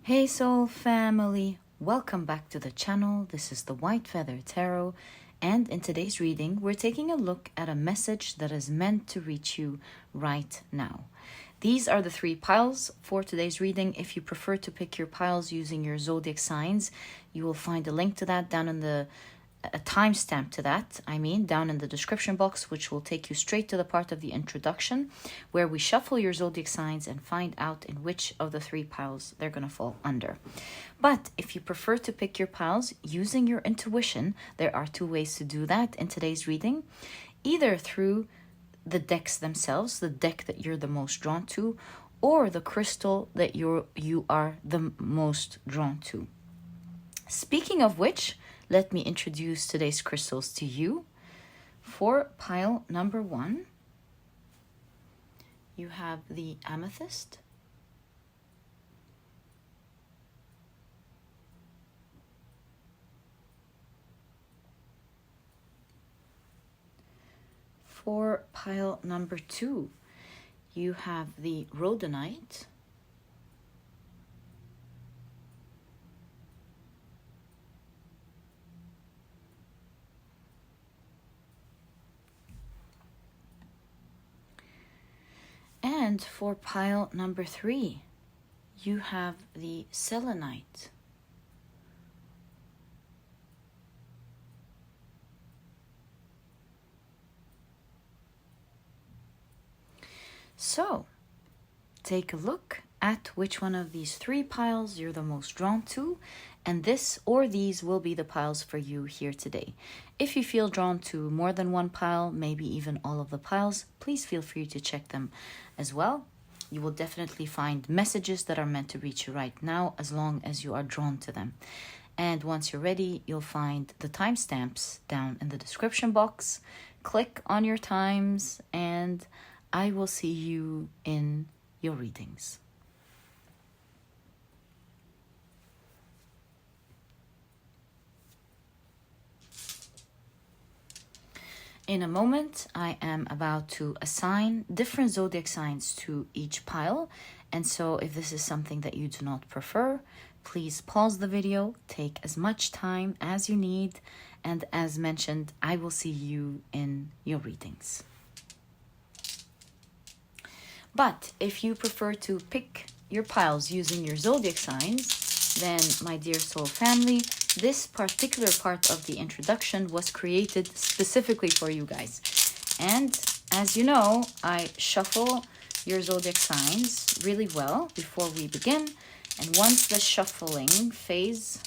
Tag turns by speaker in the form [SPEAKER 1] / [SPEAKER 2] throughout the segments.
[SPEAKER 1] Hey soul family, welcome back to the channel. This is the White Feather Tarot, and in today's reading we're taking a look at a message that is meant to reach you right now. These are the three piles for today's reading. If you prefer to pick your piles using your zodiac signs, you will find a link to that down in a timestamp to that, down in the description box, which will take you straight to the part of the introduction where we shuffle your zodiac signs and find out in which of the three piles they're going to fall under. But if you prefer to pick your piles using your intuition, there are two ways to do that in today's reading, either through the decks themselves, the deck that you're the most drawn to, or the crystal that you are the most drawn to. Speaking of which, let me introduce today's crystals to you. For pile number 1, you have the Amethyst. For pile number 2, you have the Rhodonite. And for pile number 3, you have the Selenite. So, take a look at which one of these three piles you're the most drawn to, and this or these will be the piles for you here today. If you feel drawn to more than one pile, maybe even all of the piles, please feel free to check them as well. You will definitely find messages that are meant to reach you right now as long as you are drawn to them. And once you're ready, you'll find the timestamps down in the description box. Click on your times and I will see you in your readings. In a moment, I am about to assign different zodiac signs to each pile. And so if this is something that you do not prefer, please pause the video, take as much time as you need. And as mentioned, I will see you in your readings. But if you prefer to pick your piles using your zodiac signs, then my dear soul family, this particular part of the introduction was created specifically for you guys. And as you know, I shuffle your zodiac signs really well before we begin. And once the shuffling phase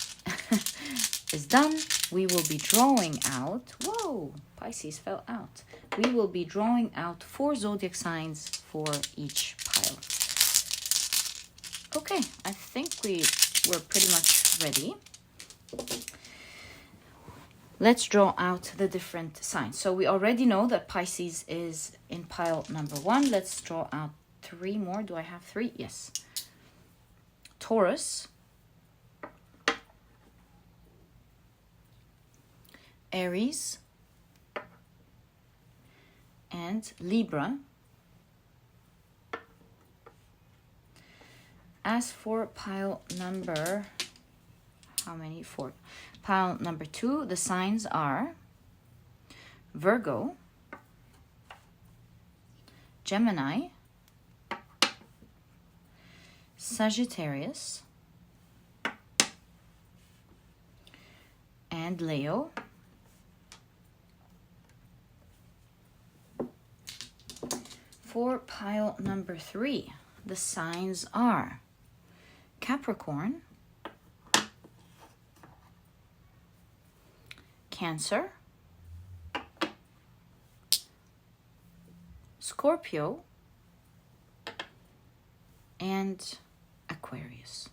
[SPEAKER 1] is done, we will be drawing out, whoa, Pisces fell out. We will be drawing out 4 zodiac signs for each pile. Okay, I think we're pretty much ready. Let's draw out the different signs. So we already know that Pisces is in pile number 1. Let's draw out 3 more. Do I have 3? Yes. Taurus, Aries, and Libra. As for pile number, how many? 4. Pile number 2, the signs are Virgo, Gemini, Sagittarius, and Leo. For pile number 3, the signs are Capricorn, Cancer, Scorpio, and Aquarius.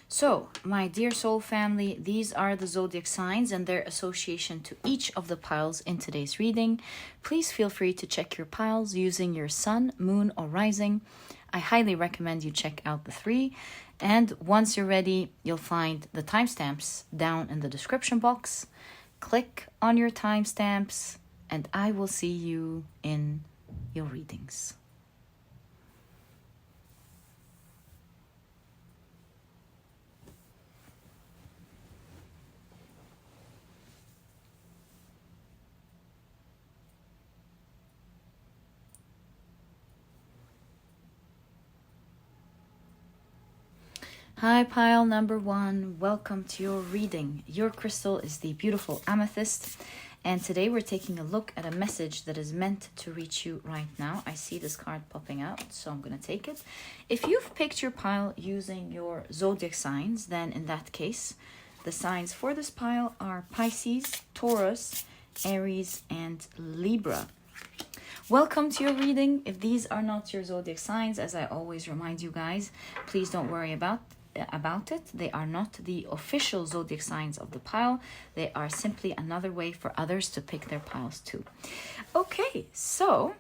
[SPEAKER 1] So, my dear soul family, these are the zodiac signs and their association to each of the piles in today's reading. Please feel free to check your piles using your sun, moon, or rising. I highly recommend you check out the 3. And once you're ready, you'll find the timestamps down in the description box. Click on your timestamps and I will see you in your readings. Hi, pile number 1. Welcome to your reading. Your crystal is the beautiful Amethyst. And today we're taking a look at a message that is meant to reach you right now. I see this card popping out, so I'm going to take it. If you've picked your pile using your zodiac signs, then in that case, the signs for this pile are Pisces, Taurus, Aries, and Libra. Welcome to your reading. If these are not your zodiac signs, as I always remind you guys, please don't worry about it. They are not the official zodiac signs of the pile. They are simply another way for others to pick their piles too. Okay, so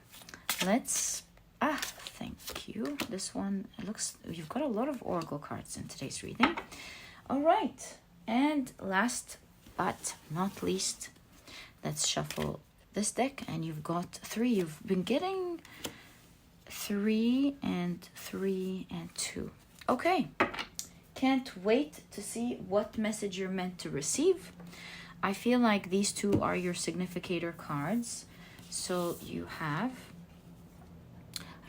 [SPEAKER 1] let's thank you. This one, it looks, you've got a lot of oracle cards in today's reading. All right, and last but not least, let's shuffle this deck. And you've got 3. You've been getting 3 and 3 and 2. Okay, can't wait to see what message you're meant to receive. I feel like these 2 are your significator cards. So you have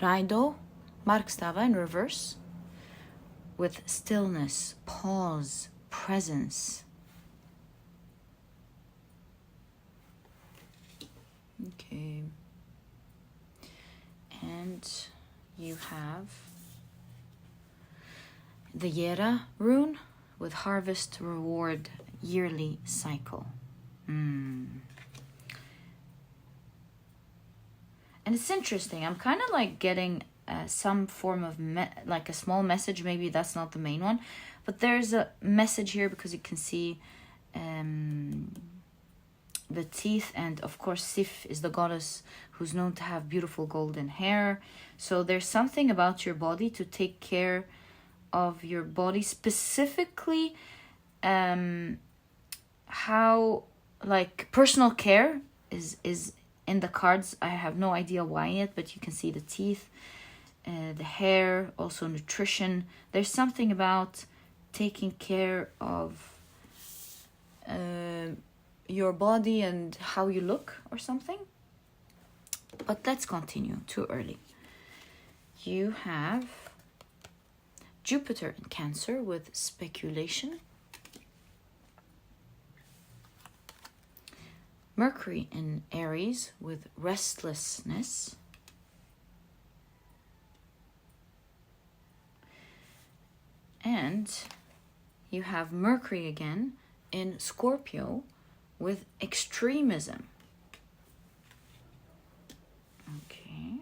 [SPEAKER 1] Raido, Markstava in reverse, with stillness, pause, presence. Okay. And you have the Yera rune with harvest, reward, yearly cycle. And it's interesting. I'm kind of like getting some form of like a small message. Maybe that's not the main one, but there's a message here because you can see the teeth, and of course Sif is the goddess who's known to have beautiful golden hair. So there's something about your body to take care of your body, specifically how like personal care is in the cards. I have no idea why yet, but you can see the teeth, the hair, also nutrition. There's something about taking care of your body and how you look or something. But let's continue. Too early. You have Jupiter in Cancer with speculation. Mercury in Aries with restlessness. And you have Mercury again in Scorpio with extremism. Okay.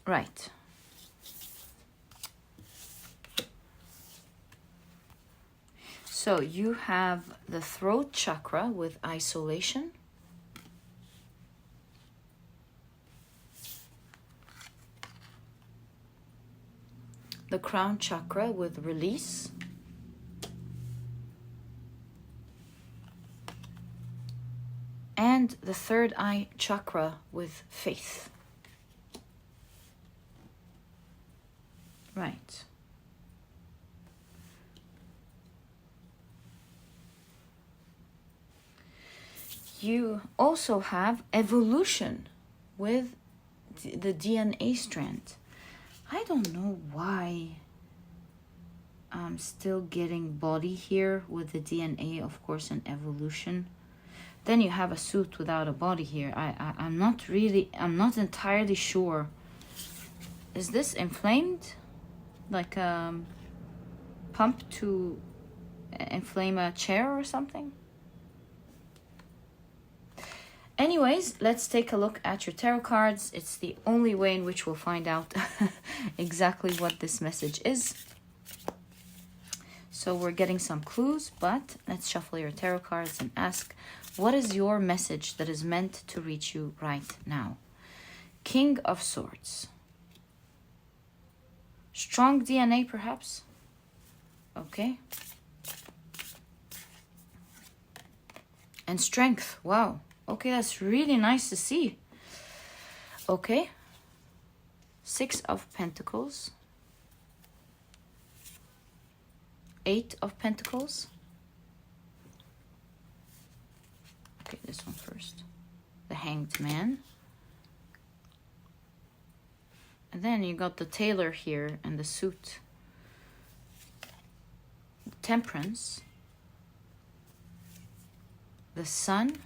[SPEAKER 1] Right. So you have the throat chakra with isolation. The crown chakra with release. And the third eye chakra with faith. Right. You also have evolution with the DNA strand. I don't know why I'm still getting body here with the DNA, of course, and evolution. Then you have a suit without a body here. I'm not entirely sure. Is this inflamed? Like a pump to inflame a chair or something? Anyways, let's take a look at your tarot cards. It's the only way in which we'll find out exactly what this message is. So we're getting some clues, but let's shuffle your tarot cards and ask, what is your message that is meant to reach you right now? King of Swords. Strong DNA, perhaps? Okay. And strength. Wow. Okay, that's really nice to see. Okay. 6 of Pentacles. 8 of Pentacles. Okay, this one first. The Hanged Man. And then you got the tailor here and the suit. Temperance. The Sun.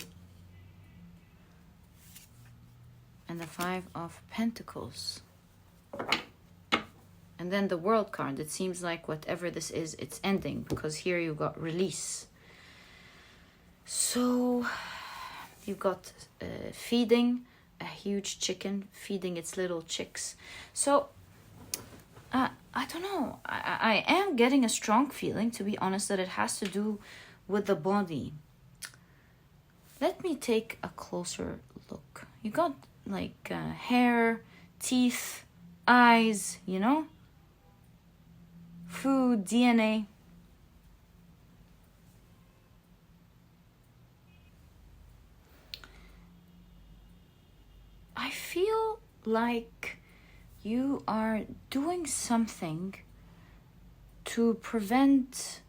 [SPEAKER 1] And the Five of Pentacles. And then the World card. It seems like whatever this is, it's ending. Because here you got release. So you've got feeding a huge chicken, feeding its little chicks. So I don't know. I am getting a strong feeling, to be honest, that it has to do with the body. Let me take a closer look. You got like hair, teeth, eyes, you know? Food, DNA. I feel like you are doing something to prevent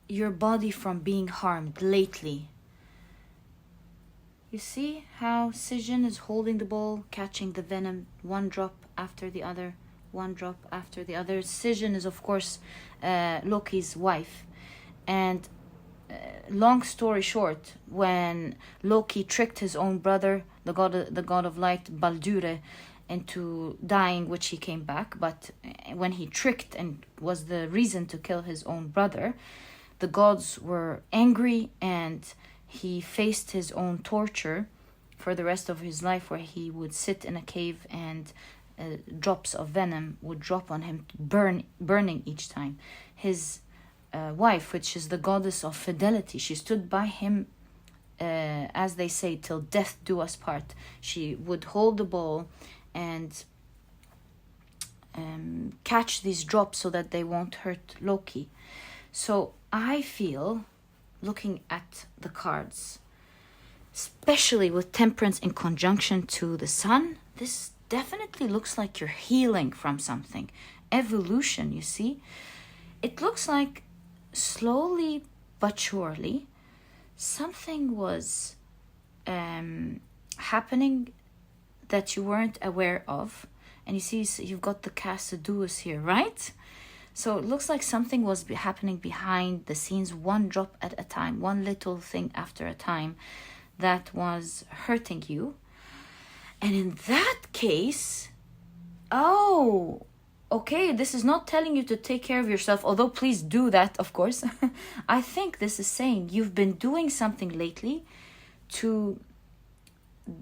[SPEAKER 1] your body from being harmed lately. You see how Sijin is holding the bowl, catching the venom, one drop after the other, one drop after the other. Sijin is, of course, Loki's wife. And long story short, when Loki tricked his own brother, the god of light, Baldure, into dying, which he came back, but when he tricked and was the reason to kill his own brother, the gods were angry and he faced his own torture for the rest of his life, where he would sit in a cave and drops of venom would drop on him, burning each time. His wife, which is the goddess of fidelity, she stood by him, as they say, till death do us part. She would hold the bowl and catch these drops so that they won't hurt Loki. So I feel, looking at the cards, especially with Temperance in conjunction to the Sun, this definitely looks like you're healing from something. Evolution, you see? It looks like slowly but surely something was happening that you weren't aware of. And you see, you've got the Cassiduus here, right? So it looks like something was happening behind the scenes, one drop at a time, one little thing after a time, that was hurting you. And in that case, oh, okay, this is not telling you to take care of yourself, although please do that, of course. I think this is saying you've been doing something lately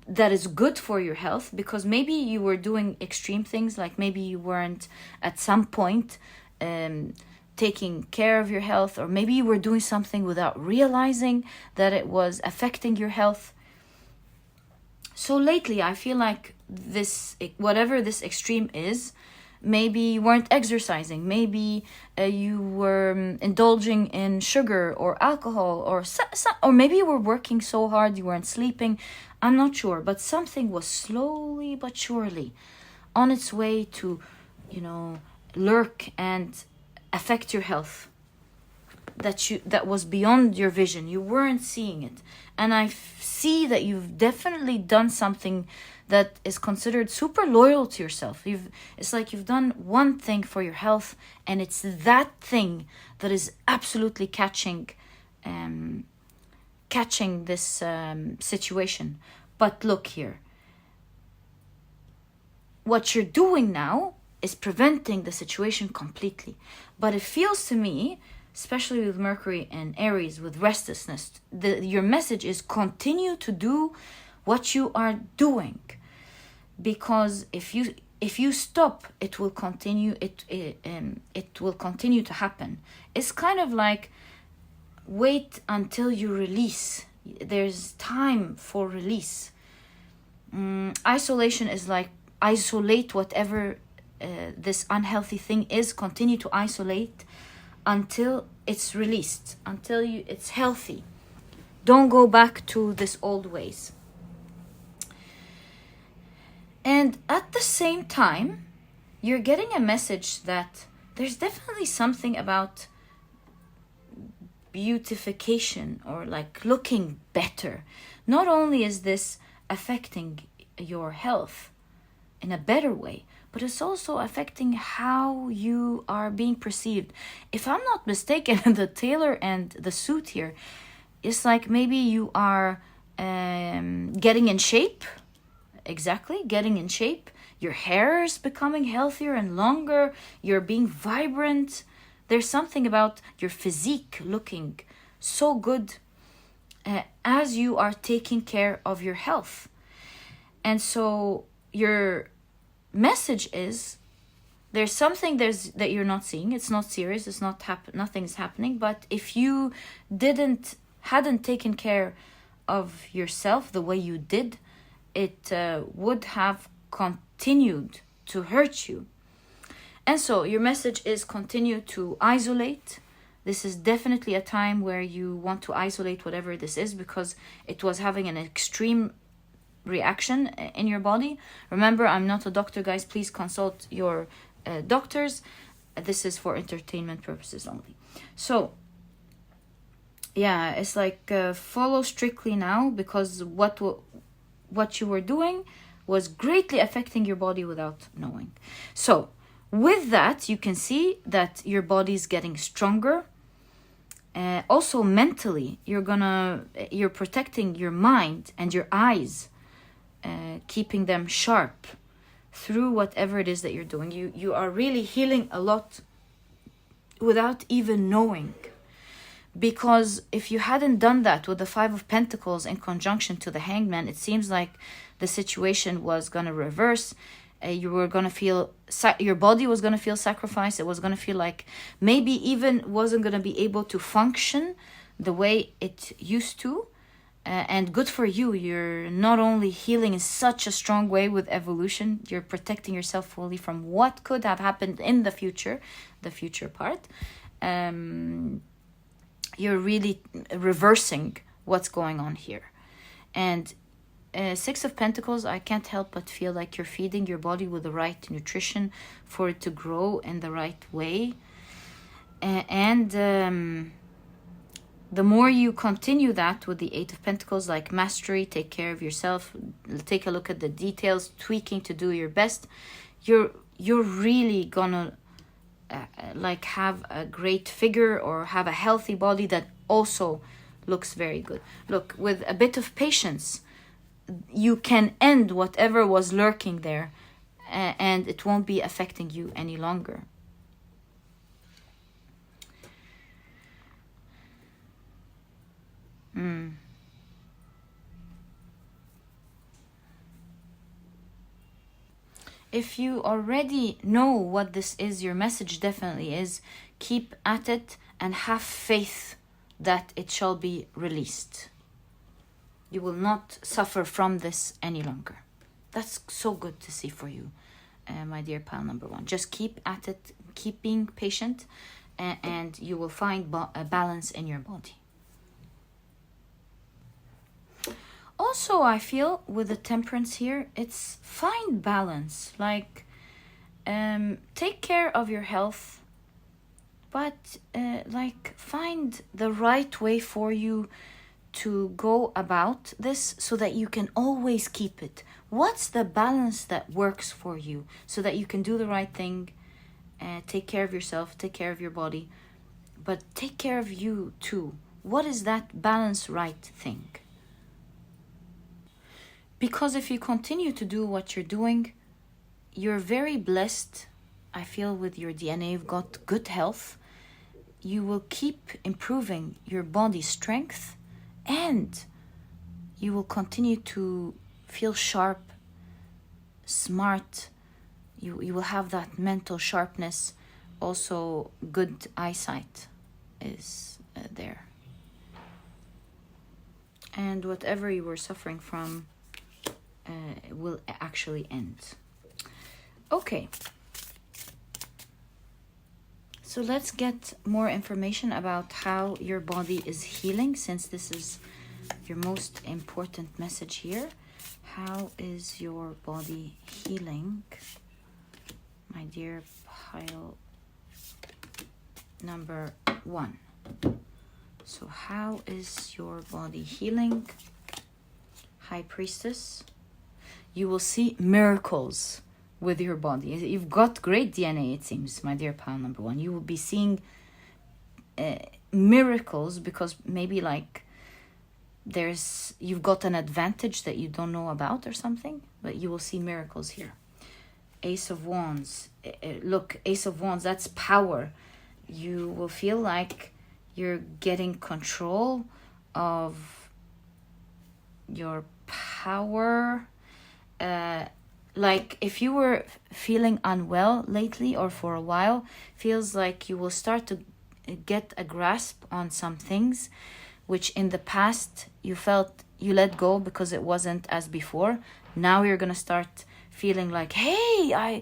[SPEAKER 1] that is good for your health, because maybe you were doing extreme things, like maybe you weren't at some point taking care of your health, or maybe you were doing something without realizing that it was affecting your health. So lately, I feel like this, whatever this extreme is, maybe you weren't exercising, maybe you were indulging in sugar or alcohol, or maybe you were working so hard you weren't sleeping. I'm not sure, but something was slowly but surely on its way to, lurk and affect your health. That was beyond your vision. You weren't seeing it. And I see that you've definitely done something that is considered super loyal to yourself. It's like you've done one thing for your health, and it's that thing that is absolutely catching this situation. But look here. What you're doing now is preventing the situation completely. But it feels to me, especially with Mercury and Aries, with restlessness, your message is continue to do what you are doing. Because if you stop, it will continue. It will continue to happen. It's kind of like wait until you release. There's time for release. Isolation is like isolate whatever this unhealthy thing is. Continue to isolate until it's released, until it's healthy. Don't go back to this old ways. And at the same time, you're getting a message that there's definitely something about beautification, or like looking better. Not only is this affecting your health, in a better way, but it's also affecting how you are being perceived. If I'm not mistaken, the tailor and the suit here, it's like maybe you are getting in shape. Exactly, getting in shape. Your hair is becoming healthier and longer. You're being vibrant. There's something about your physique looking so good as you are taking care of your health. And so your message is there's something that you're not seeing. It's not serious. It's not nothing's happening. But if you hadn't taken care of yourself the way you did, it would have continued to hurt you. And so your message is continue to isolate. This is definitely a time where you want to isolate whatever this is, because it was having an extreme reaction in your body. Remember, I'm not a doctor, guys. Please consult your doctors. This is for entertainment purposes only. So yeah, it's like follow strictly now, because what you were doing was greatly affecting your body without knowing. So with that, you can see that your body is getting stronger. Also mentally, you're protecting your mind and your eyes, keeping them sharp through whatever it is that you're doing. You are really healing a lot without even knowing. Because if you hadn't done that with the Five of Pentacles in conjunction to the Hangman, it seems like the situation was going to reverse. You were going to feel, your body was going to feel sacrificed. It was going to feel like maybe even wasn't going to be able to function the way it used to. And good for you. You're not only healing in such a strong way with evolution, you're protecting yourself fully from what could have happened in the future part. You're really reversing what's going on here. And Six of Pentacles, I can't help but feel like you're feeding your body with the right nutrition for it to grow in the right way. And the more you continue that with the Eight of Pentacles, like mastery, take care of yourself, take a look at the details, tweaking to do your best, you're really gonna like have a great figure or have a healthy body that also looks very good. Look, with a bit of patience, you can end whatever was lurking there, and it won't be affecting you any longer. If you already know what this is, your message definitely is keep at it and have faith that it shall be released. You will not suffer from this any longer. That's so good to see for you, my dear pal number one. Just keep at it, keep being patient, and you will find a balance in your body. Also, I feel with the Temperance here, it's find balance. Like, take care of your health, but like find the right way for you to go about this so that you can always keep it. What's the balance that works for you so that you can do the right thing, take care of yourself, take care of your body, but take care of you too. What is that balance right thing? Because if you continue to do what you're doing, you're very blessed. I feel with your DNA, you've got good health. You will keep improving your body strength, and you will continue to feel sharp, smart. You will have that mental sharpness. Also, good eyesight is there. And whatever you were suffering from will actually end. Okay. So let's get more information about how your body is healing, since this is your most important message here. How is your body healing, my dear pile number one? So how is your body healing? High Priestess. You will see miracles. with your body. You've got great DNA, it seems, my dear pal number one. You will be seeing miracles, because maybe like you've got an advantage that you don't know about or something, but you will see miracles here. Ace of Wands. Look, Ace of Wands, that's power. You will feel like you're getting control of your power. Like if you were feeling unwell lately or for a while, feels like you will start to get a grasp on some things which in the past you felt you let go because it wasn't as before. Now you're gonna start feeling like, hey,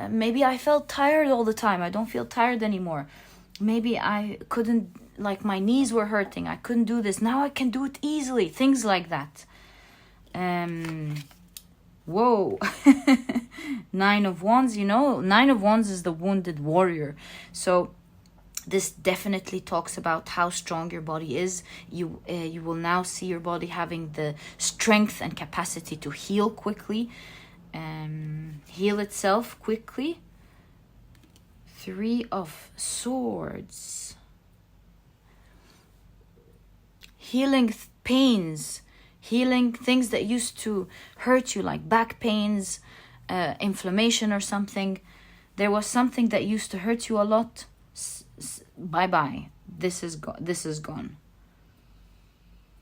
[SPEAKER 1] maybe I felt tired all the time. I don't feel tired anymore. Maybe I couldn't, like my knees were hurting. I couldn't do this. Now I can do it easily. Things like that. Whoa. Nine of Wands, Nine of Wands is the wounded warrior. So this definitely talks about how strong your body is. You will now see your body having the strength and capacity to heal quickly. Heal itself quickly. Three of Swords. Healing pains. Healing things that used to hurt you, like back pains, inflammation or something. There was something that used to hurt you a lot. Bye-bye. This is gone.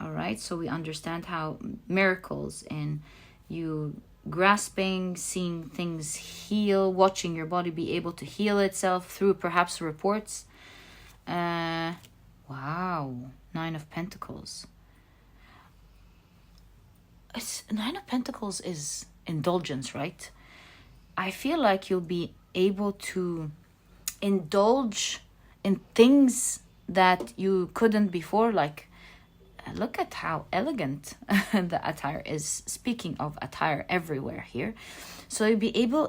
[SPEAKER 1] All right, so we understand how miracles in you grasping, seeing things heal, watching your body be able to heal itself through perhaps reports. Wow. Nine of Pentacles. Nine of Pentacles is indulgence, right? I feel like you'll be able to indulge in things that you couldn't before. Like, look at how elegant the attire is. Speaking of attire, everywhere here. So you'll be able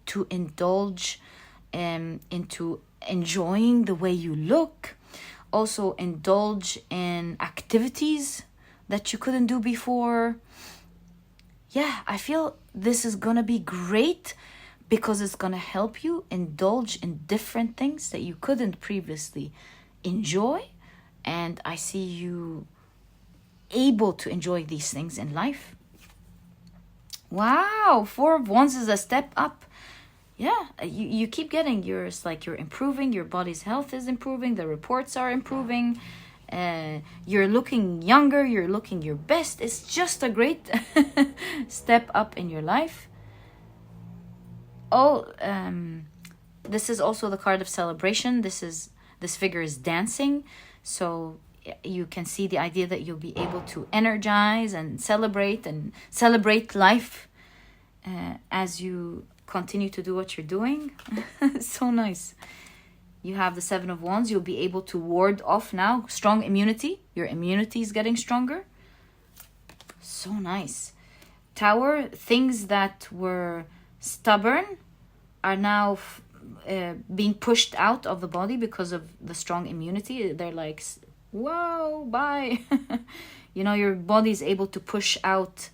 [SPEAKER 1] to indulge into enjoying the way you look. Also indulge in activities that you couldn't do before. Yeah, I feel this is gonna be great because it's gonna help you indulge in different things that you couldn't previously enjoy. And I see you able to enjoy these things in life. Wow, Four of Wands is a step up. Yeah, you keep getting yours, like you're improving, your body's health is improving, the reports are improving. You're looking younger, you're looking your best. It's just a great step up in your life. This is also the card of celebration. This figure is dancing, so you can see the idea that you'll be able to energize and celebrate life as you continue to do what you're doing. So nice. You have the Seven of Wands. You'll be able to ward off now. Strong immunity. Your immunity is getting stronger. So nice. Tower. Things that were stubborn are now being pushed out of the body because of the strong immunity. They're like, whoa, bye. Your body is able to push out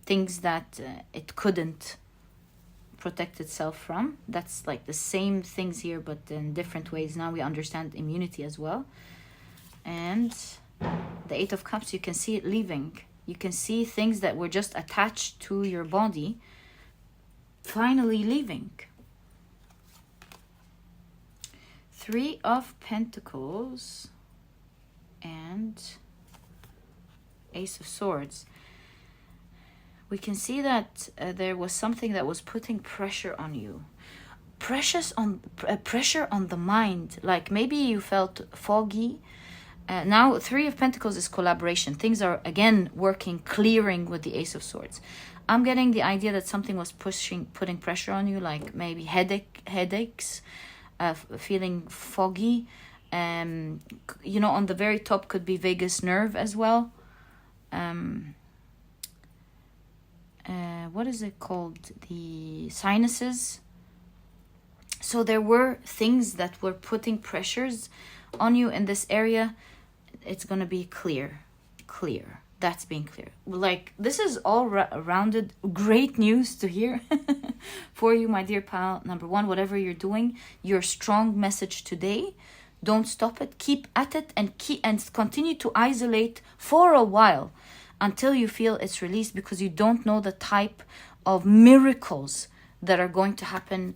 [SPEAKER 1] things that it couldn't protect itself from. That's like the same things here, but in different ways. Now we understand immunity as well. And the Eight of Cups, you can see it leaving. You can see things that were just attached to your body finally leaving. Three of Pentacles and Ace of Swords. We can see that there was something that was putting pressure on you. Pressure on the mind. Like maybe you felt foggy. Now, Three of Pentacles is collaboration. Things are, again, working, clearing with the Ace of Swords. I'm getting the idea that something was putting pressure on you, like maybe headaches, feeling foggy. On the very top could be vagus nerve as well. What is it called? The sinuses. So there were things that were putting pressures on you in this area. It's going to be clear. That's being clear. Like, this is all rounded great news to hear. for you, my dear pile number one. Whatever you're doing, your strong message today, don't stop it. Keep at it and continue to isolate for a while until you feel it's released, because you don't know the type of miracles that are going to happen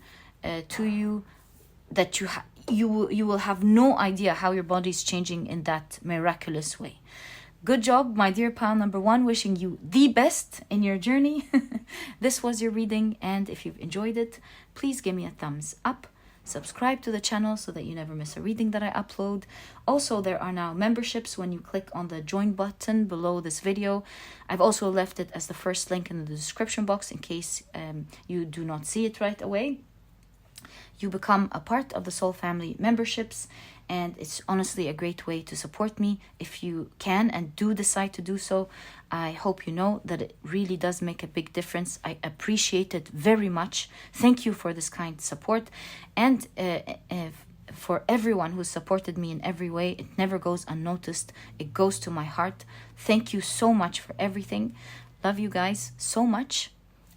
[SPEAKER 1] to you, that you will have no idea how your body is changing in that miraculous way. Good job, my dear pal number one. Wishing you the best in your journey. This was your reading, and if you've enjoyed it, please give me a thumbs up. Subscribe to the channel so that you never miss a reading that I upload. Also, there are now memberships when you click on the join button below this video. I've also left it as the first link in the description box in case you do not see it right away. You become a part of the Soul Family memberships, and it's honestly a great way to support me if you can and do decide to do so. I hope you know that it really does make a big difference. I appreciate it very much. Thank you for this kind support, and for everyone who supported me in every way. It never goes unnoticed. It goes to my heart. Thank you so much for everything. Love you guys so much,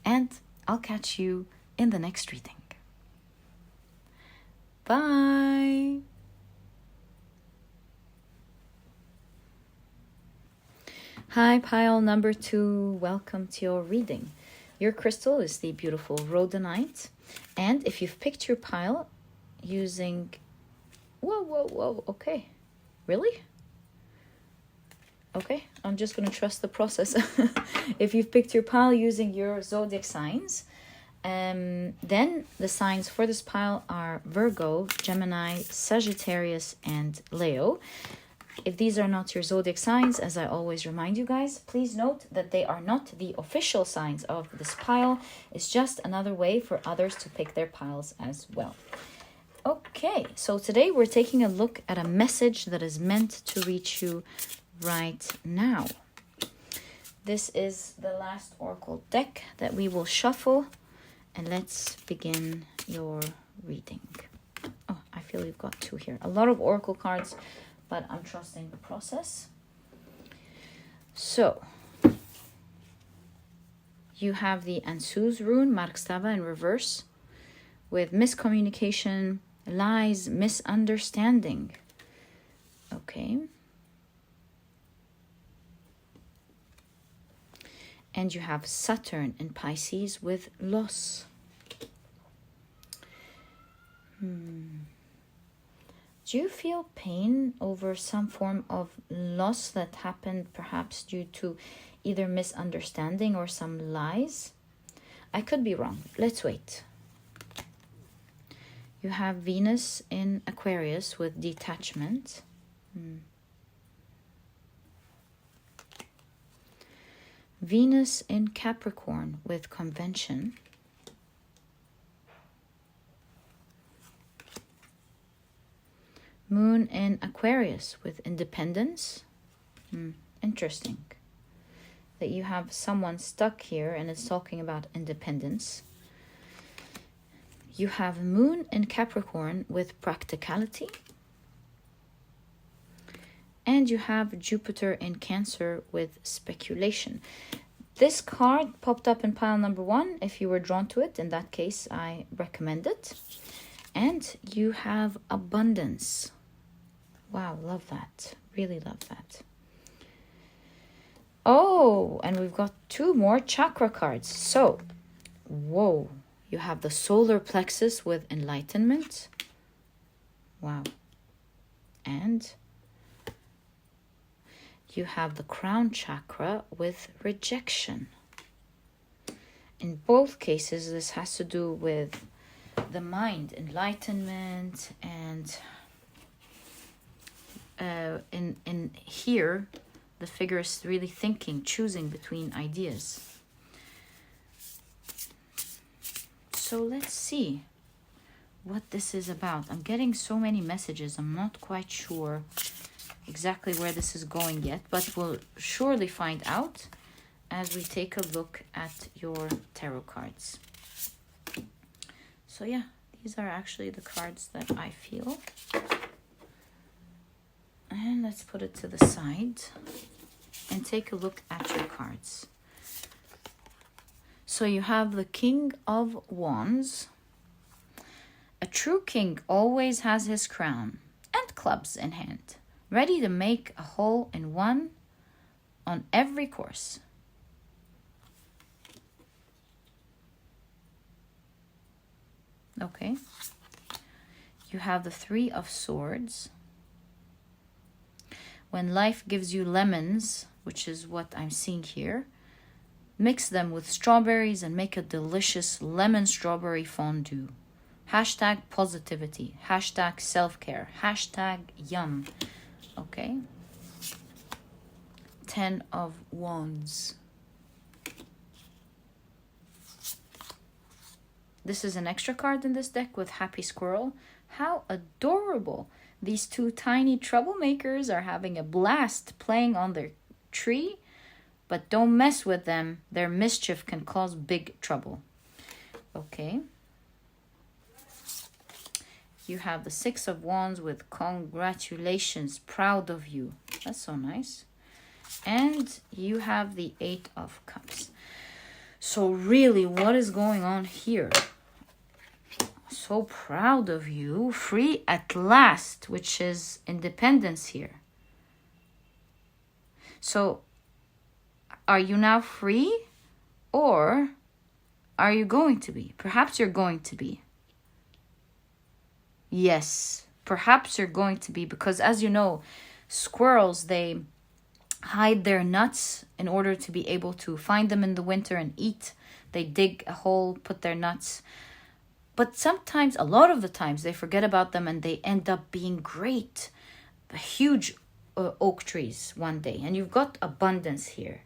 [SPEAKER 1] and I'll catch you in the next reading. Bye. Hi, pile number two. Welcome to your reading. Your crystal is the beautiful Rhodonite. And if you've picked your pile using... Whoa. Okay. Really? Okay. I'm just going to trust the process. If you've picked your pile using your zodiac signs, then the signs for this pile are Virgo, Gemini, Sagittarius, and Leo. If these are not your zodiac signs, as I always remind you guys, please note that they are not the official signs of this pile. It's just another way for others to pick their piles as well. Okay, so today we're taking a look at a message that is meant to reach you right now. This is the last oracle deck that we will shuffle, and let's begin your reading. Oh, I feel we've got two here. A lot of oracle cards, but I'm trusting the process. So, you have the Ansuz rune, Markstava in reverse, with miscommunication, lies, misunderstanding. Okay. And you have Saturn in Pisces with loss. Do you feel pain over some form of loss that happened perhaps due to either misunderstanding or some lies? I could be wrong. Let's wait. You have Venus in Aquarius with detachment. Venus in Capricorn with convention. Moon in Aquarius with independence. Interesting that you have someone stuck here and it's talking about independence. You have Moon in Capricorn with practicality. And you have Jupiter in Cancer with speculation. This card popped up in pile number one. If you were drawn to it, in that case, I recommend it. And you have abundance. Wow, love that. Really love that. Oh, and we've got two more chakra cards. So, whoa, you have the solar plexus with enlightenment. Wow. And you have the crown chakra with rejection. In both cases, this has to do with the mind, enlightenment, and in here, the figure is really thinking, choosing between ideas. So let's see what this is about. I'm getting so many messages. I'm not quite sure exactly where this is going yet, but we'll surely find out as we take a look at your tarot cards. So yeah, these are actually the cards that I feel. And let's put it to the side and take a look at your cards. So you have the King of Wands. A true king always has his crown and clubs in hand, ready to make a hole in one on every course. Okay. You have the Three of Swords. When life gives you lemons, which is what I'm seeing here, mix them with strawberries and make a delicious lemon strawberry fondue. Hashtag positivity. Hashtag self-care. Hashtag yum. Okay. 10 of Wands. This is an extra card in this deck with Happy Squirrel. How adorable. These two tiny troublemakers are having a blast playing on their tree, but don't mess with them. Their mischief can cause big trouble. Okay. You have the Six of Wands with congratulations, proud of you. That's so nice. And you have the Eight of Cups. So really, what is going on here? So proud of you. Free at last, which is independence here. So, are you now free? Or are you going to be? Perhaps you're going to be. Yes, perhaps you're going to be. Because as you know, squirrels, they hide their nuts in order to be able to find them in the winter and eat. They dig a hole, put their nuts. But sometimes, a lot of the times, they forget about them and they end up being great, huge oak trees one day. And you've got abundance here.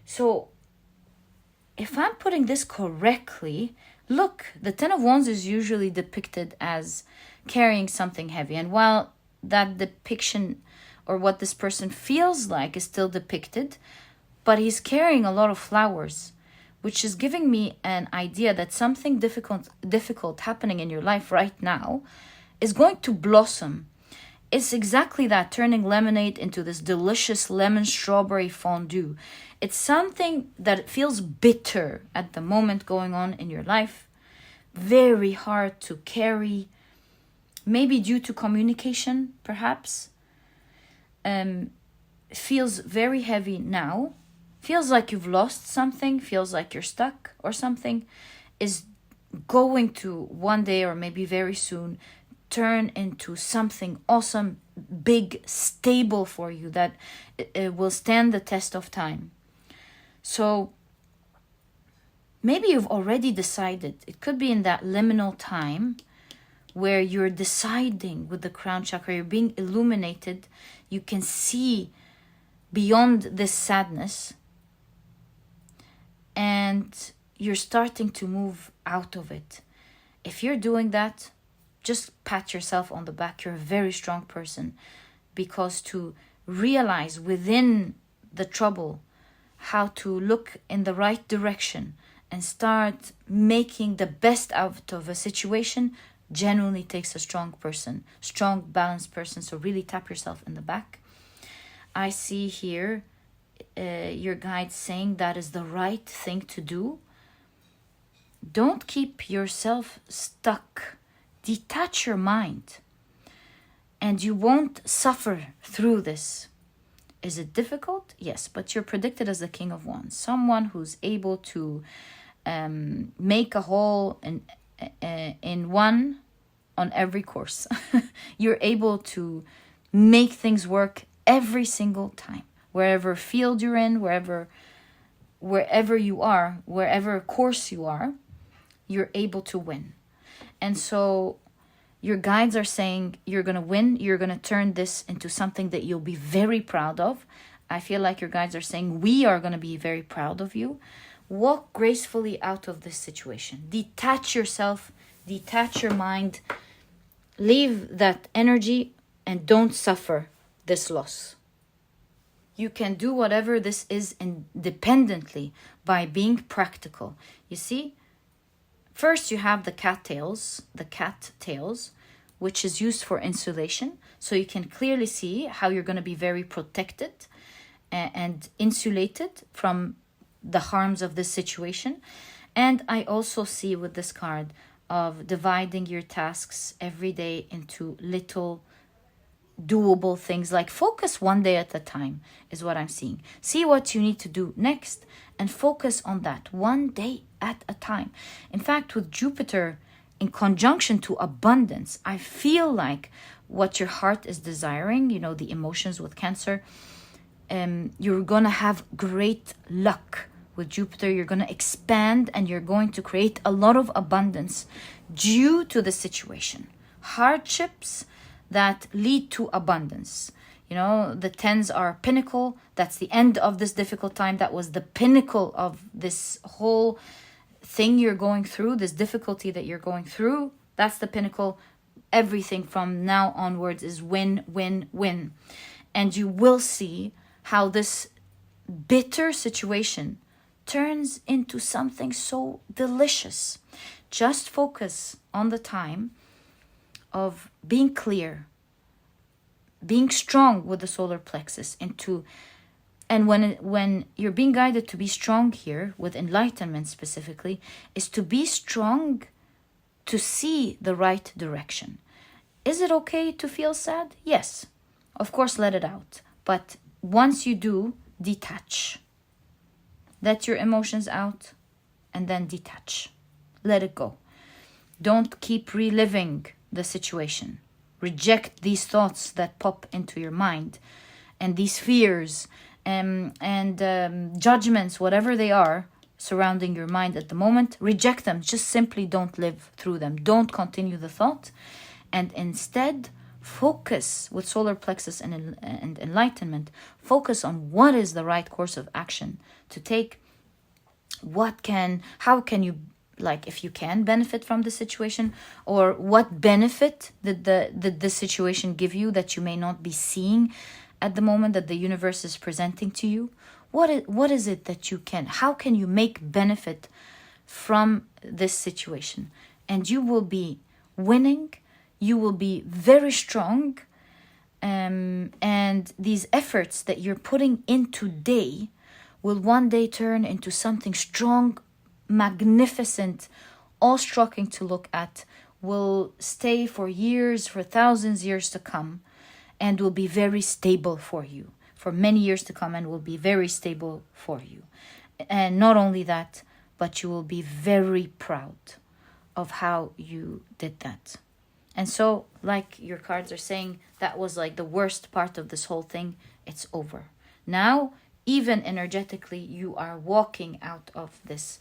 [SPEAKER 1] So, if I'm putting this correctly, look, the Ten of Wands is usually depicted as carrying something heavy. And while that depiction or what this person feels like is still depicted, but he's carrying a lot of flowers, which is giving me an idea that something difficult happening in your life right now is going to blossom. It's exactly that, turning lemonade into this delicious lemon strawberry fondue. It's something that feels bitter at the moment going on in your life. Very hard to carry. Maybe due to communication, perhaps. Feels very heavy now. Feels like you've lost something, feels like you're stuck or something, is going to one day or maybe very soon turn into something awesome, big, stable for you that will stand the test of time. So maybe you've already decided. It could be in that liminal time where you're deciding with the crown chakra, you're being illuminated. You can see beyond this sadness. And you're starting to move out of it. If you're doing that, just pat yourself on the back. You're a very strong person. Because to realize within the trouble how to look in the right direction and start making the best out of a situation genuinely takes a strong person. Strong, balanced person. So really tap yourself in the back. I see here your guide saying that is the right thing to do. Don't keep yourself stuck. Detach your mind. And you won't suffer through this. Is it difficult? Yes, but you're predicted as the King of Wands. Someone who's able to make a hole in one on every course. You're able to make things work every single time. Wherever field you're in, wherever you are, wherever course you are, you're able to win. And so your guides are saying you're going to win. You're going to turn this into something that you'll be very proud of. I feel like your guides are saying we are going to be very proud of you. Walk gracefully out of this situation. Detach yourself. Detach your mind. Leave that energy and don't suffer this loss. You can do whatever this is independently by being practical. You see, first you have the cattails, which is used for insulation. So you can clearly see how you're going to be very protected and insulated from the harms of this situation. And I also see with this card of dividing your tasks every day into little doable things, like focus one day at a time is what I'm seeing. See what you need to do next and focus on that one day at a time. In fact, with Jupiter in conjunction to abundance, I feel like what your heart is desiring, you know, the emotions with Cancer, you're gonna have great luck with Jupiter. You're gonna expand and you're going to create a lot of abundance due to the situation. Hardships that lead to abundance. You know, the tens are pinnacle. That's the end of this difficult time. That was the pinnacle of this whole thing you're going through, this difficulty that you're going through. That's the pinnacle. Everything from now onwards is win, win, win. And you will see how this bitter situation turns into something so delicious. Just focus on the time of being clear, being strong with the solar plexus into, and when you're being guided to be strong here with enlightenment specifically, is to be strong to see the right direction. Is it okay to feel sad? Yes, of course, let it out. But once you do, detach. Let your emotions out and then detach. Let it go. Don't keep reliving the situation. Reject these thoughts that pop into your mind and these fears and judgments, whatever they are surrounding your mind at the moment. Reject them. Just simply don't live through them. Don't continue the thought, and instead focus with solar plexus and enlightenment. Focus on what is the right course of action to take. How can you, like, if you can benefit from the situation, or what benefit did the situation give you that you may not be seeing at the moment, that the universe is presenting to you? What is it that you can, how can you make benefit from this situation? And you will be winning, you will be very strong, and these efforts that you're putting in today will one day turn into something strong, magnificent, awe-striking to look at, will stay for years, for thousands of years to come, and will be very stable for you for many years to come, and will be very stable for you. And not only that, but you will be very proud of how you did that. And so, like your cards are saying, that was like the worst part of this whole thing. It's over. Now, even energetically, you are walking out of this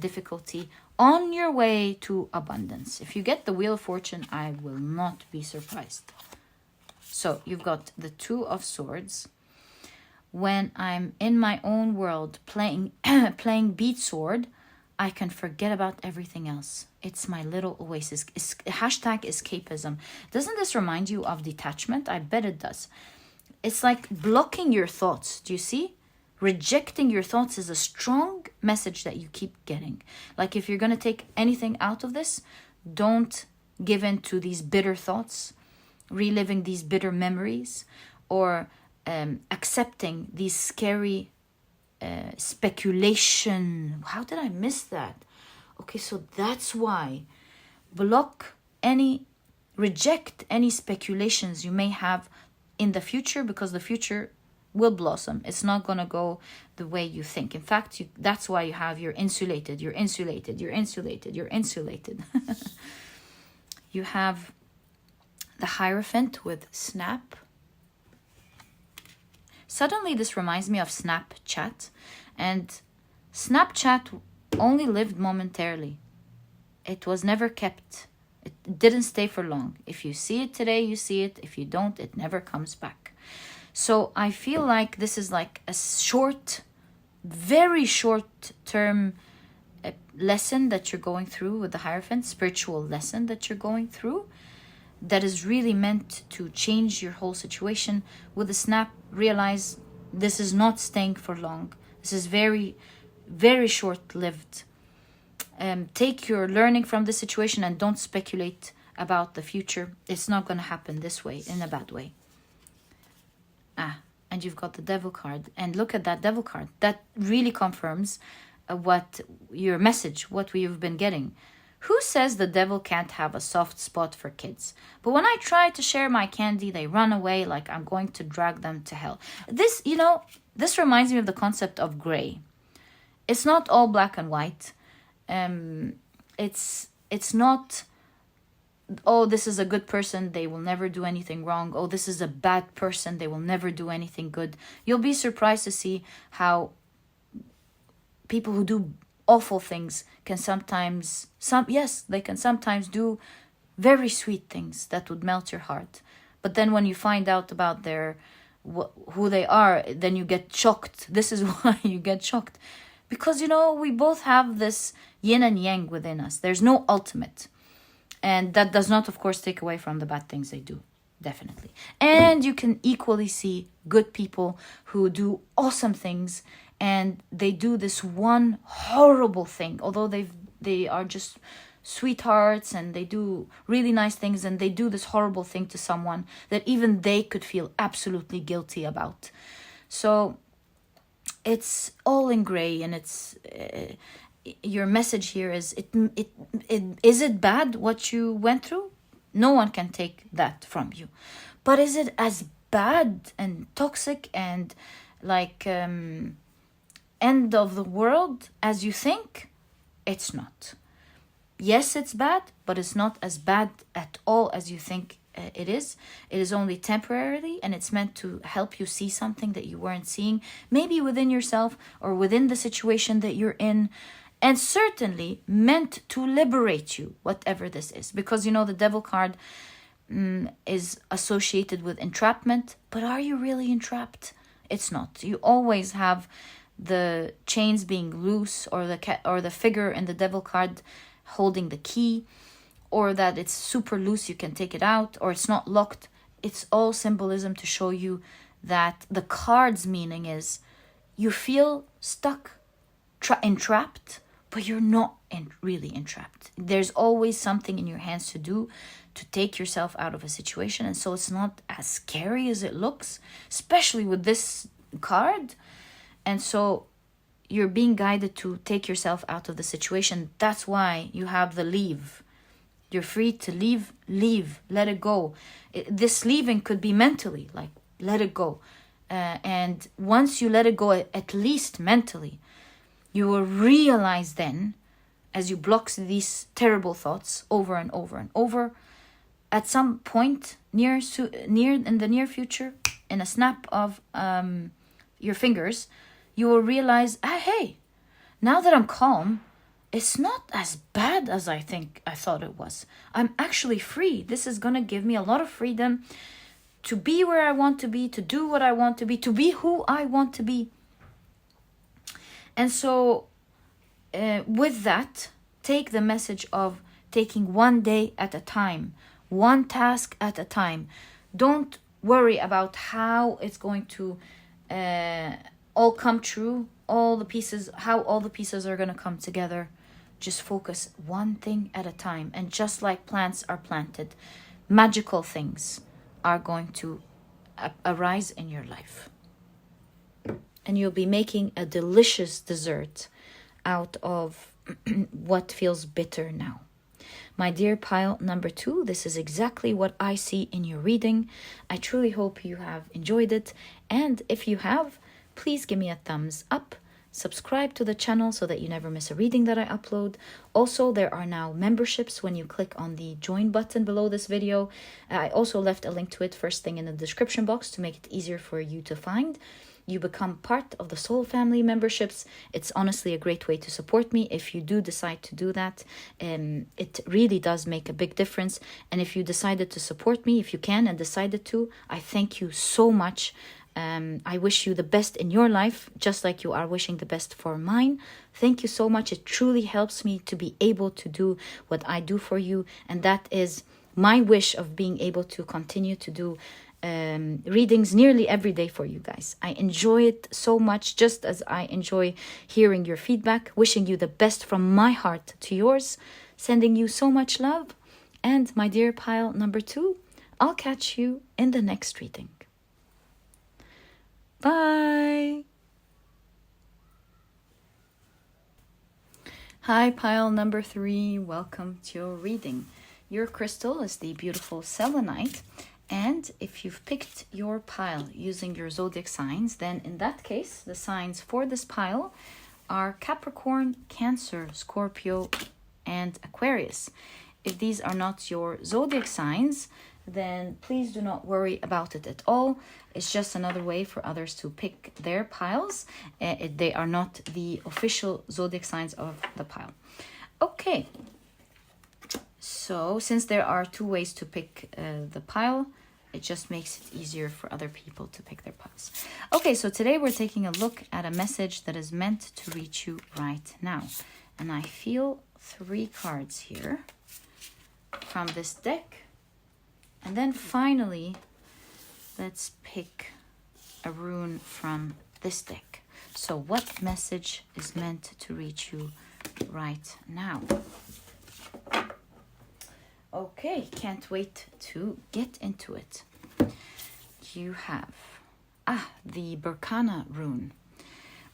[SPEAKER 1] difficulty on your way to abundance. If you get the Wheel of Fortune, I will not be surprised. So you've got the Two of Swords. When I'm in my own world playing beat sword, I can forget about everything else. It's my little oasis. Hashtag escapism. Doesn't this remind you of detachment? I bet it does. It's like blocking your thoughts. Do you see? Rejecting your thoughts is a strong message that you keep getting. Like, if you're going to take anything out of this, don't give in to these bitter thoughts, reliving these bitter memories, or accepting these scary speculation. How did I miss that? Okay, so that's why. Reject any speculations you may have in the future, because the future will blossom. It's not going to go the way you think. In fact, that's why you have you're insulated. You have the Hierophant with Snap. Suddenly, this reminds me of Snapchat. And Snapchat only lived momentarily. It was never kept. It didn't stay for long. If you see it today, you see it. If you don't, it never comes back. So I feel like this is like a short, very short term lesson that you're going through with the Hierophant, spiritual lesson that you're going through, that is really meant to change your whole situation. With the Snap, realize this is not staying for long. This is very, very short-lived. Take your learning from the situation and don't speculate about the future. It's not going to happen this way, in a bad way. and you've got the devil card, and look at that devil card. That really confirms what your message, what we've been getting. Who says the devil can't have a soft spot for kids? But when I try to share my candy, they run away like I'm going to drag them to hell. This, this reminds me of the concept of gray. It's not all black and white. It's not, oh, this is a good person, they will never do anything wrong. Oh, this is a bad person, they will never do anything good. You'll be surprised to see how people who do awful things can sometimes, they can sometimes do very sweet things that would melt your heart. But then when you find out about who they are, then you get shocked. This is why you get shocked. Because, we both have this yin and yang within us. There's no ultimate. And that does not, of course, take away from the bad things they do. Definitely. And you can equally see good people who do awesome things, and they do this one horrible thing, although they are just sweethearts and they do really nice things, and they do this horrible thing to someone that even they could feel absolutely guilty about. So it's all in gray, and it's your message here is is it bad what you went through? No one can take that from you. But is it as bad and toxic and like end of the world as you think? It's not. Yes, it's bad, but it's not as bad at all as you think it is. It is only temporarily, and it's meant to help you see something that you weren't seeing, maybe within yourself or within the situation that you're in, and certainly meant to liberate you, whatever this is. Because, the devil card is associated with entrapment, but are you really entrapped? It's not. You always have the chains being loose, or the figure in the devil card holding the key, or that it's super loose, you can take it out, or it's not locked. It's all symbolism to show you that the card's meaning is you feel stuck, entrapped, but you're not really entrapped. There's always something in your hands to do to take yourself out of a situation, and so it's not as scary as it looks, especially with this card. And so you're being guided to take yourself out of the situation. That's why you have the leave. You're free to leave, let it go. This leaving could be mentally, like let it go. And once you let it go, at least mentally, you will realize then, as you block these terrible thoughts over and over and over, at some point near in the near future, in a snap of your fingers, you will realize, hey, now that I'm calm, it's not as bad as I thought it was. I'm actually free. This is going to give me a lot of freedom to be where I want to be, to do what I want to be who I want to be. And so with that, take the message of taking one day at a time, one task at a time. Don't worry about how it's going to all come true, how all the pieces are going to come together. Just focus one thing at a time. And just like plants are planted, magical things are going to arise in your life. And you'll be making a delicious dessert out of what feels bitter now. My dear pile number 2, this is exactly what I see in your reading. I truly hope you have enjoyed it. And if you have, please give me a thumbs up. Subscribe to the channel so that you never miss a reading that I upload. Also, there are now memberships when you click on the join button below this video. I also left a link to it first thing in the description box to make it easier for you to find. You become part of the Soul Family memberships. It's honestly a great way to support me if you do decide to do that. It really does make a big difference. And if you decided to support me, if you can and decided to, I thank you so much. I wish you the best in your life, just like you are wishing the best for mine. Thank you so much. It truly helps me to be able to do what I do for you. And that is my wish of being able to continue to do readings nearly every day for you guys. I enjoy it so much, just as I enjoy hearing your feedback. Wishing you the best from my heart to yours. Sending you so much love. And my dear pile number 2, I'll catch you in the next reading. Bye. Hi, pile number 3. Welcome to your reading. Your crystal is the beautiful Selenite. And if you've picked your pile using your zodiac signs, then in that case, the signs for this pile are Capricorn, Cancer, Scorpio, and Aquarius. If these are not your zodiac signs, then please do not worry about it at all. It's just another way for others to pick their piles. They are not the official zodiac signs of the pile. Okay, so since there are 2 ways to pick the pile, it just makes it easier for other people to pick their piles. Okay, so today we're taking a look at a message that is meant to reach you right now. And I feel 3 cards here from this deck. And then finally, let's pick a rune from this deck. So what message is meant to reach you right now? Okay, can't wait to get into it. You have the Berkana rune,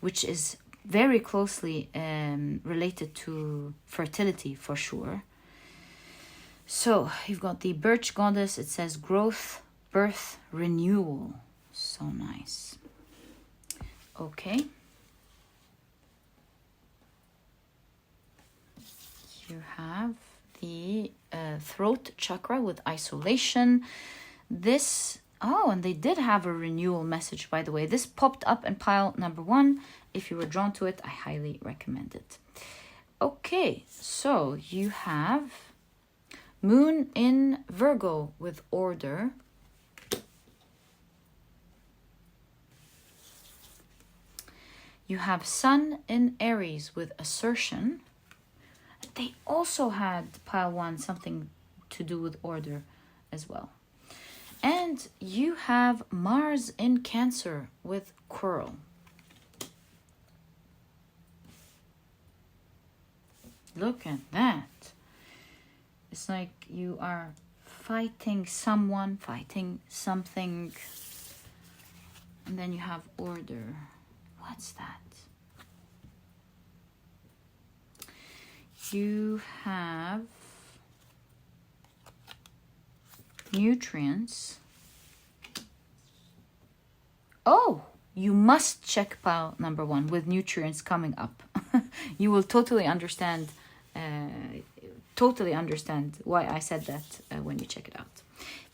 [SPEAKER 1] which is very closely related to fertility for sure. So you've got the birch goddess. It says growth, birth, renewal. So nice. Okay. You have the throat chakra with isolation. This, and they did have a renewal message, by the way. This popped up in pile number 1. If you were drawn to it, I highly recommend it. Okay, so you have Moon in Virgo with order. You have Sun in Aries with assertion. They also had pile 1 something to do with order as well. And you have Mars in Cancer with quarrel. Look at that. It's like you are fighting someone, fighting something. And then you have order. What's that? You have nutrients. Oh, you must check pile number 1 with nutrients coming up. You will totally understand why I said that when you check it out.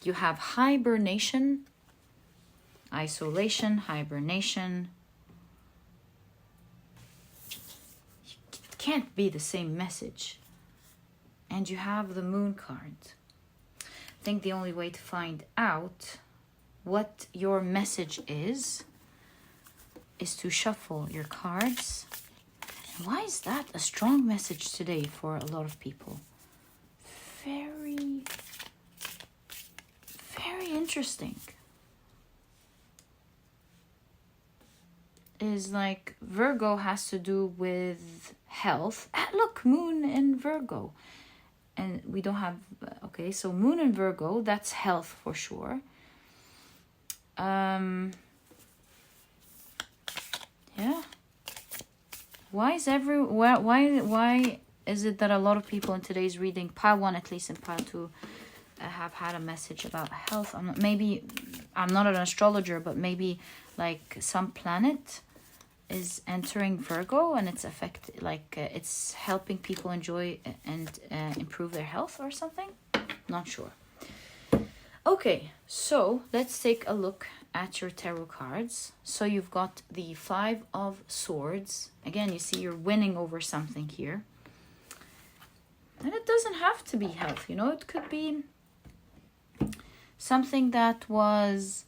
[SPEAKER 1] You have hibernation, isolation, hibernation. It can't be the same message. And you have the moon card. I think the only way to find out what your message is to shuffle your cards. And why is that a strong message today for a lot of people? Very, very interesting. Is like Virgo has to do with health. Look, Moon in Virgo. And we don't have, okay, so Moon in Virgo, that's health for sure. Yeah. Why is it that a lot of people in today's reading, pile 1 at least and pile 2, have had a message about health? I'm not an astrologer, but maybe like some planet is entering Virgo and it's it's helping people enjoy and improve their health or something. Not sure. Okay, so let's take a look at your tarot cards. So you've got the 5 of Swords. Again, you see you're winning over something here. And it doesn't have to be health, you know. It could be something that was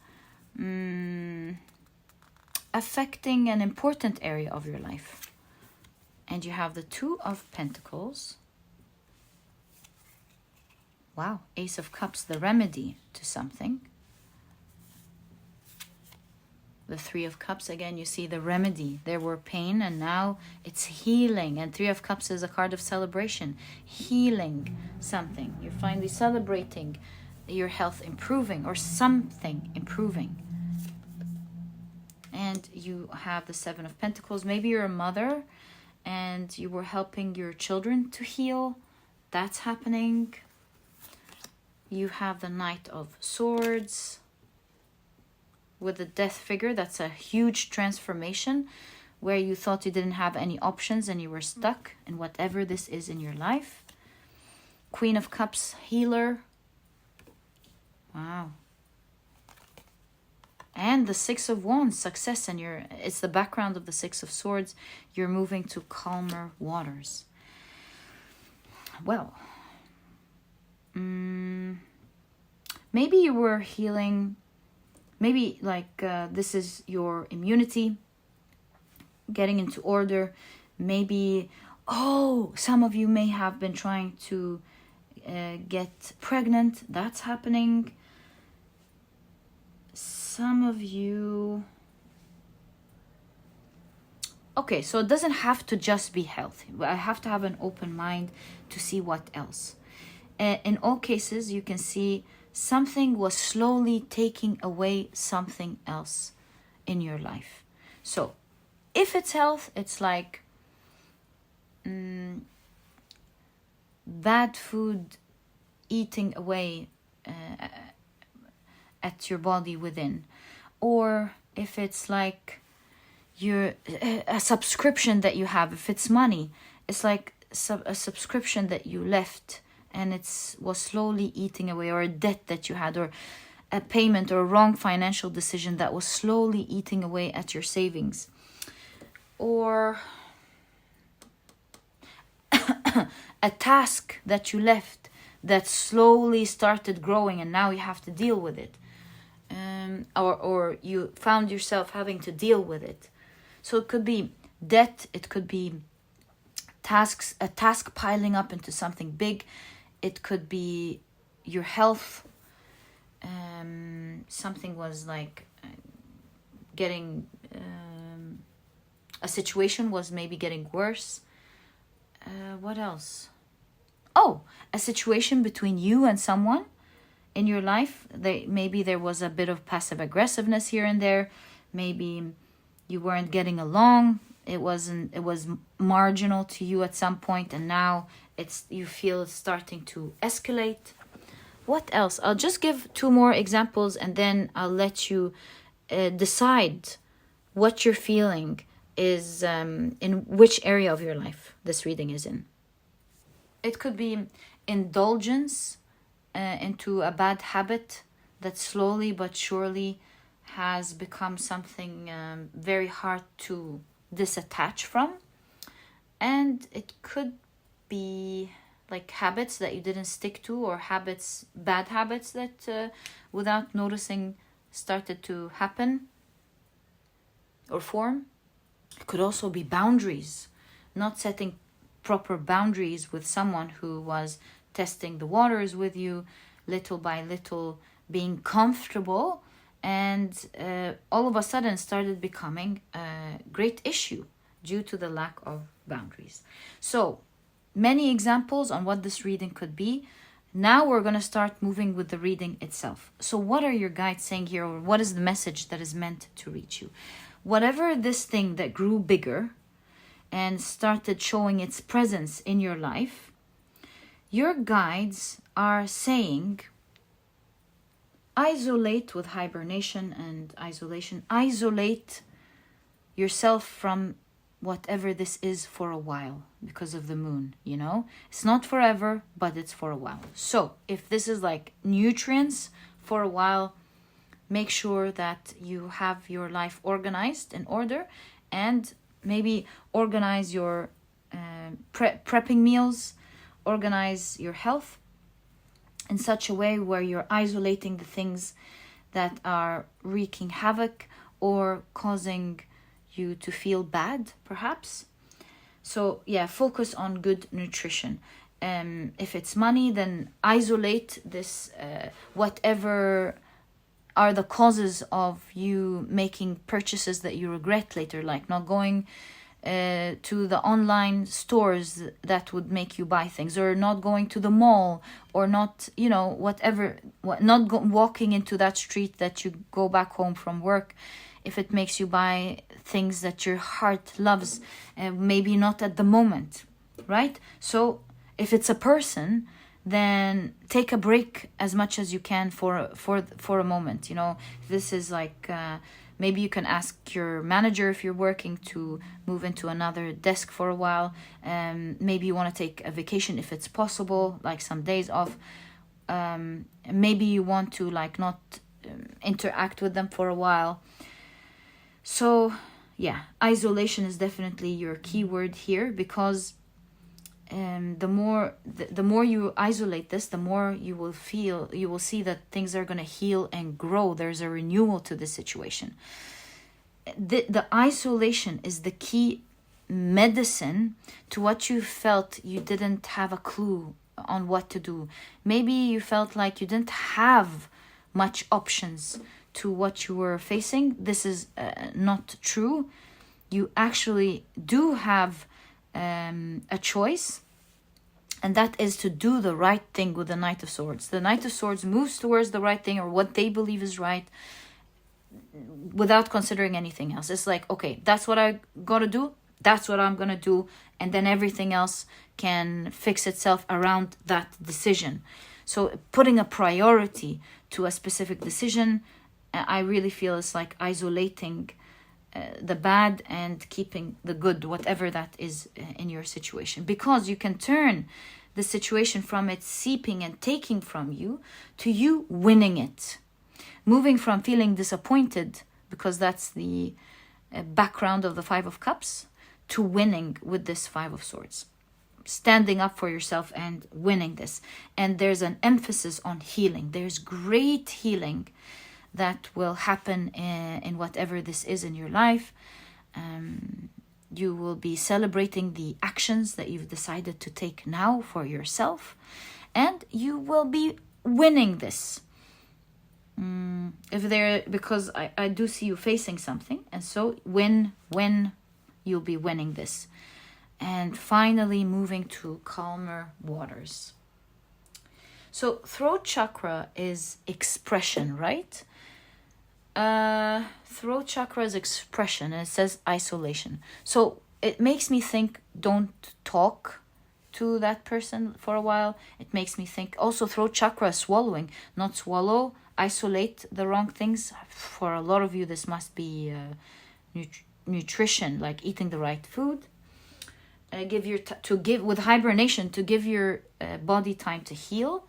[SPEAKER 1] affecting an important area of your life. And you have the 2 of Pentacles. Wow, Ace of Cups, the remedy to something. The 3 of Cups, again, you see the remedy. There were pain and now it's healing. And 3 of Cups is a card of celebration. Healing something. You're finally celebrating your health improving or something improving. And you have the Seven of Pentacles. Maybe you're a mother and you were helping your children to heal. That's happening. You have the Knight of Swords with the Death figure. That's a huge transformation where you thought you didn't have any options and you were stuck in whatever this is in your life. Queen of Cups, healer. Wow. And the Six of Wands, success, and it's the background of the Six of Swords. You're moving to calmer waters. Well, maybe you were healing, maybe like this is your immunity getting into order. Maybe, some of you may have been trying to get pregnant. That's happening. Some of you... Okay, so it doesn't have to just be health. I have to have an open mind to see what else. In all cases, you can see something was slowly taking away something else in your life. So, if it's health, it's like bad food eating away at your body within. Or if it's like a subscription that you have, if it's money, it's like a subscription that you left and was slowly eating away, or a debt that you had, or a payment or a wrong financial decision that was slowly eating away at your savings. Or a task that you left that slowly started growing and now you have to deal with it. Or you found yourself having to deal with it. So it could be debt, it could be a task piling up into something big. It could be your health. Something was like getting... a situation was maybe getting worse. What else? A situation between you and someone in your life. Maybe there was a bit of passive aggressiveness here and there. Maybe you weren't getting along. It was marginal to you at some point, and now you feel it's starting to escalate. What else? I'll just give 2 more examples and then I'll let you decide what you're feeling is in which area of your life this reading is in. It could be indulgence into a bad habit that slowly but surely has become something very hard to disattach from. And it could be like habits that you didn't stick to, or bad habits that without noticing started to happen or form. It could also be boundaries, not setting proper boundaries with someone who was testing the waters with you, little by little being comfortable, and all of a sudden started becoming a great issue due to the lack of boundaries. So, many examples on what this reading could be. Now we're going to start moving with the reading itself. So what are your guides saying here, or what is the message that is meant to reach you? Whatever this thing that grew bigger and started showing its presence in your life, your guides are saying, isolate with hibernation and isolation. Isolate yourself from whatever this is for a while because of the moon, you know? It's not forever, but it's for a while. So if this is like nutrients for a while, make sure that you have your life organized in order, and maybe organize your prepping meals, organize your health in such a way where you're isolating the things that are wreaking havoc or causing you to feel bad, perhaps. So yeah, focus on good nutrition. If it's money, then isolate this, whatever are the causes of you making purchases that you regret later, like not going to the online stores that would make you buy things, or not going to the mall, or not, walking into that street that you go back home from work. if it makes you buy things that your heart loves, maybe not at the moment, right? So if it's a person, then take a break as much as you can for a moment. You know, this is like maybe you can ask your manager if you're working to move into another desk for a while. Maybe you want to take a vacation if it's possible, like some days off. Maybe you want to like not interact with them for a while. So yeah, isolation is definitely your keyword here, because the more you isolate this, the more you will see that things are going to heal and grow. There's a renewal to the situation. The isolation is the key medicine to what you felt you didn't have a clue on what to do. Maybe you felt like you didn't have much options to what you were facing. This is not true. You actually do have a choice, and that is to do the right thing with the Knight of Swords. The Knight of Swords moves towards the right thing, or what they believe is right, without considering anything else. It's like, okay, that's what I gotta do, that's what I'm gonna do, and then everything else can fix itself around that decision. So putting a priority to a specific decision, I really feel it's like isolating the bad and keeping the good, whatever that is in your situation, because you can turn the situation from it seeping and taking from you to you winning it, moving from feeling disappointed, because that's the background of the Five of Cups, to winning with this Five of Swords, standing up for yourself and winning this. And there's an emphasis on healing. There's great healing that will happen in whatever this is in your life. You will be celebrating the actions that you've decided to take now for yourself, and you will be winning this. Because I do see you facing something, and so when you'll be winning this, and finally moving to calmer waters. So throat chakra is expression, right? Throat chakra is expression, and it says isolation. So it makes me think, don't talk to that person for a while. It makes me think also throat chakra is swallowing, not swallow, isolate the wrong things. For a lot of you, this must be nutrition, like eating the right food. Give with hibernation, to give your body time to heal,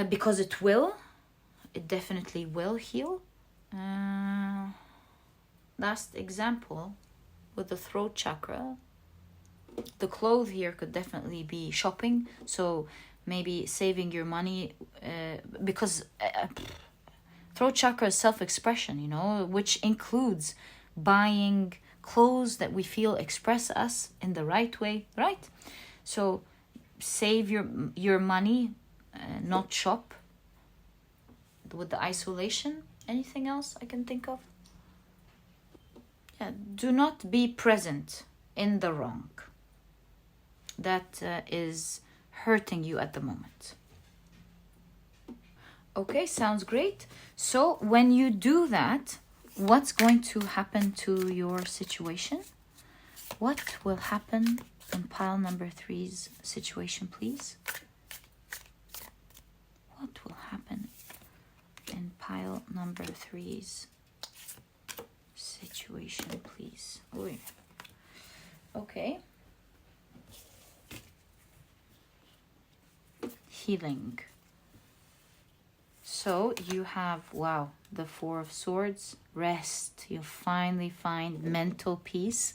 [SPEAKER 1] because it definitely will heal. Last example with the throat chakra, the clothes here could definitely be shopping. So maybe saving your money, because throat chakra is self-expression, you know, which includes buying clothes that we feel express us in the right way, right? So save your money, not shop with the isolation. Anything else I can think of? Yeah, do not be present in the wrong that is hurting you at the moment. Okay, sounds great. So when you do that, what's going to happen to your situation? What will happen in pile number 3's situation, please? What will happen in pile number 3's situation, please? Oy. Okay. Healing. So you have, wow, the Four of Swords, rest. You finally find mental peace,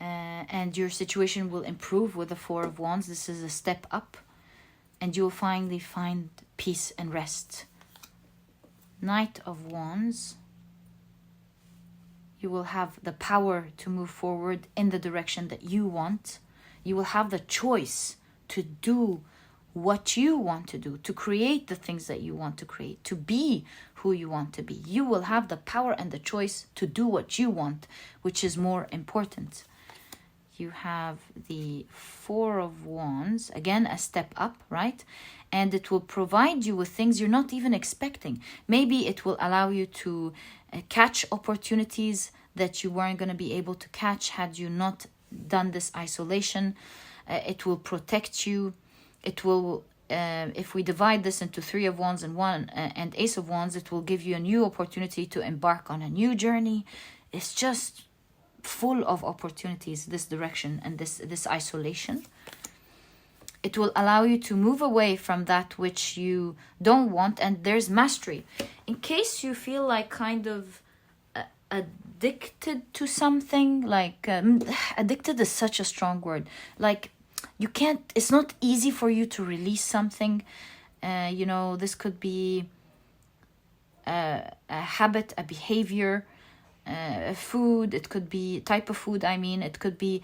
[SPEAKER 1] and your situation will improve with the Four of Wands. This is a step up, and you'll finally find peace and rest. Knight of Wands, you will have the power to move forward in the direction that you want. You will have the choice to do what you want to do, to create the things that you want to create, to be who you want to be. You will have the power and the choice to do what you want, which is more important. you have the Four of Wands, again a step up, right? And it will provide you with things you're not even expecting. Maybe it will allow you to catch opportunities that you weren't going to be able to catch had you not done this isolation. It will protect you. It will, if we divide this into Three of Wands and Ace of Wands, it will give you a new opportunity to embark on a new journey. It's just full of opportunities, this direction and this isolation. It will allow you to move away from that which you don't want, and there's mastery. In case you feel like kind of addicted to something, like addicted is such a strong word, like you can't, it's not easy for you to release something. You know, this could be a habit, a behavior, food, it could be type of food, I mean, it could be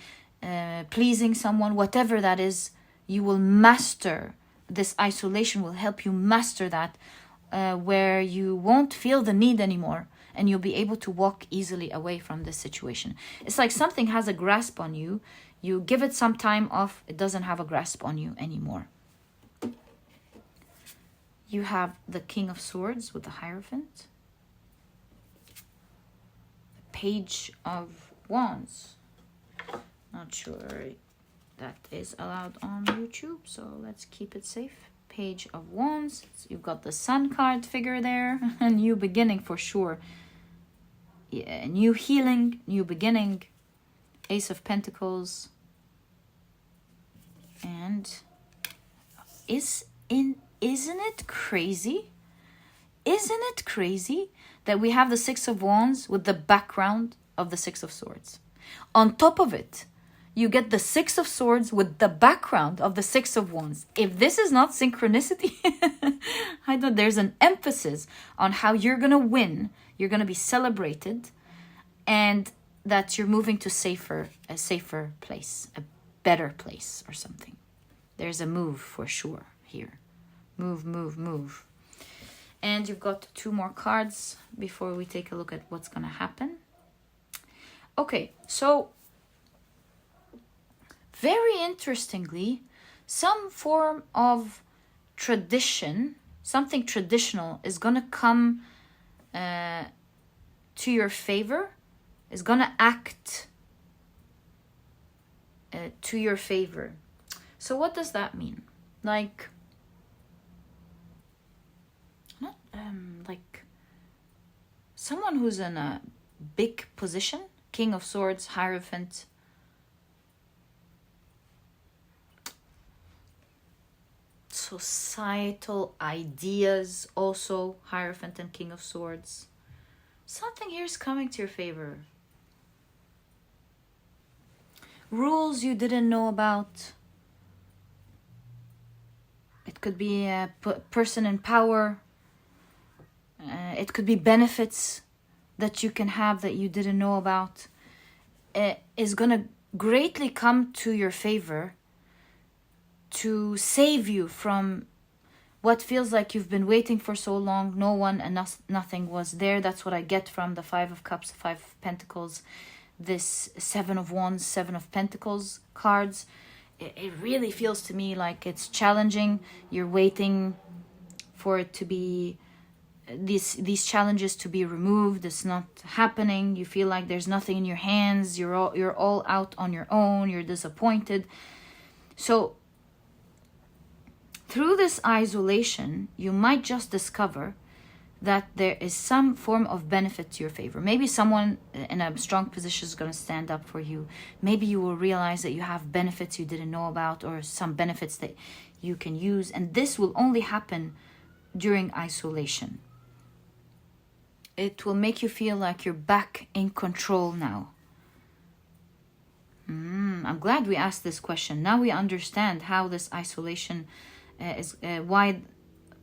[SPEAKER 1] pleasing someone, whatever that is. You will master this isolation, will help you master that, where you won't feel the need anymore, and you'll be able to walk easily away from this situation. It's like something has a grasp on you. You give it some time off, it doesn't have a grasp on you anymore. You have the King of Swords with the Hierophant. The Page of Wands. Not sure that is allowed on YouTube, so let's keep it safe. Page of Wands. So you've got the Sun card figure there. A new beginning for sure. Yeah, new healing, new beginning. Ace of Pentacles. And isn't it crazy? Isn't it crazy that we have the Six of Wands with the background of the Six of Swords? On top of it, you get the Six of Swords with the background of the Six of Wands. If this is not synchronicity, I know there's an emphasis on how you're going to win, you're going to be celebrated, and that you're moving to a safer place, a better place or something. There's a move for sure here. Move, move, move. And you've got two more cards before we take a look at what's going to happen. Okay, so very interestingly, some form of tradition, something traditional is going to come to your favor, is going to act to your favor. So what does that mean? Like, not like someone who's in a big position, King of Swords, Hierophant. Societal ideas also, Hierophant and King of Swords. Something here is coming to your favor. Rules you didn't know about. It could be a person in power. It could be benefits that you can have that you didn't know about. Is going to greatly come to your favor to save you from what feels like you've been waiting for so long. No one and nothing was there. That's what I get from the Five of Cups, Five of Pentacles, this Seven of Wands, Seven of Pentacles cards. It really feels to me like it's challenging. You're waiting for it to be, these challenges to be removed. It's not happening. You feel like there's nothing in your hands. You're all out on your own. You're disappointed. So through this isolation, you might just discover that there is some form of benefit to your favor. Maybe someone in a strong position is going to stand up for you. Maybe you will realize that you have benefits you didn't know about, or some benefits that you can use. And this will only happen during isolation. It will make you feel like you're back in control now. I'm glad we asked this question. Now we understand how this isolation is,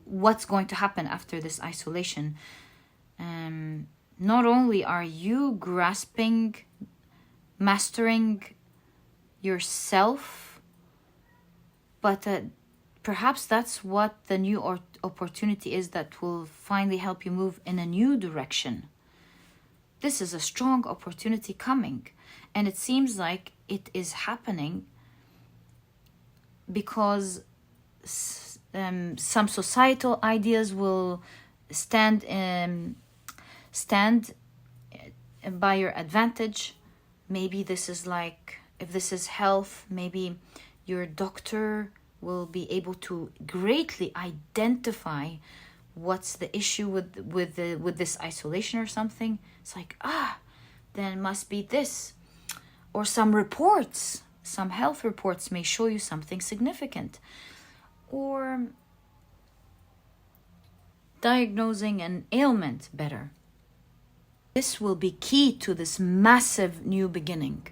[SPEAKER 1] what's going to happen after this isolation. Not only are you grasping, mastering yourself, but perhaps that's what the new opportunity is that will finally help you move in a new direction. This is a strong opportunity coming, and it seems like it is happening because some societal ideas will stand by your advantage. Maybe this is like, if this is health, maybe your doctor will be able to greatly identify what's the issue with this isolation or something. It's like, then it must be this. Or some reports, some health reports may show you something significant. Or diagnosing an ailment better. This will be key to this massive new beginning.